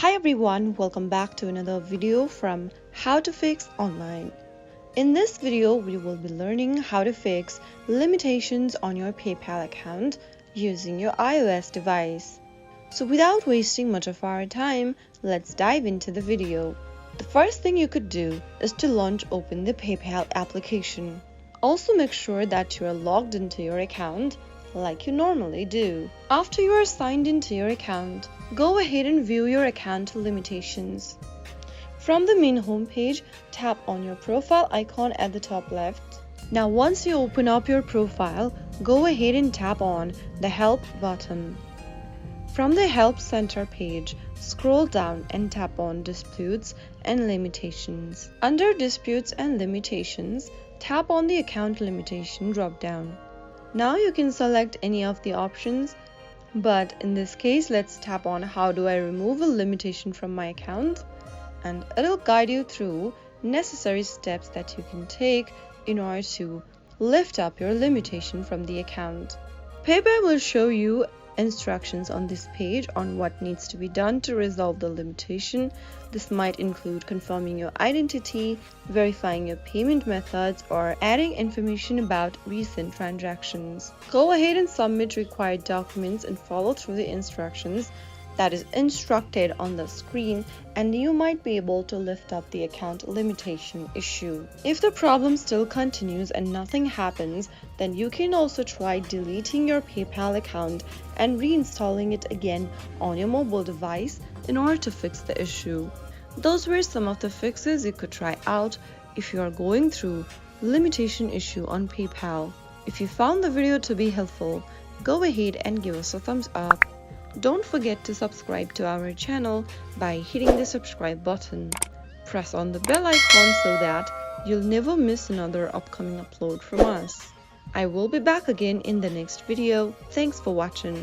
Hi everyone, welcome back to another video from How to Fix Online. In this video, we will be learning how to fix limitations on your PayPal account using your iOS device. So without wasting much of our time, let's dive into the video. The first thing you could do is to open the PayPal application. Also make sure that you are logged into your account like you normally do. After you are signed into your account, go ahead and view your account limitations. From the main home page, tap on your profile icon at the top left. Now once you open up your profile, go ahead and tap on the Help button. From the Help Center page, scroll down and tap on Disputes and Limitations. Under Disputes and Limitations, tap on the Account Limitation drop-down. Now you can select any of the options, but in this case, let's tap on How do I remove a limitation from my account? And it'll guide you through necessary steps that you can take in order to lift up your limitation from the account. PayPal will show you instructions on this page on what needs to be done to resolve the limitation. This might include confirming your identity, verifying your payment methods, or adding information about recent transactions. Go ahead and submit required documents and follow through the instructions that is instructed on the screen, and you might be able to lift up the account limitation issue. If the problem still continues and nothing happens, then you can also try deleting your PayPal account and reinstalling it again on your mobile device in order to fix the issue. Those were some of the fixes you could try out if you are going through limitation issue on PayPal. If you found the video to be helpful, go ahead and give us a thumbs up. Don't forget to subscribe to our channel by hitting the subscribe button. Press on the bell icon so that you'll never miss another upcoming upload from us. I will be back again in the next video. Thanks for watching.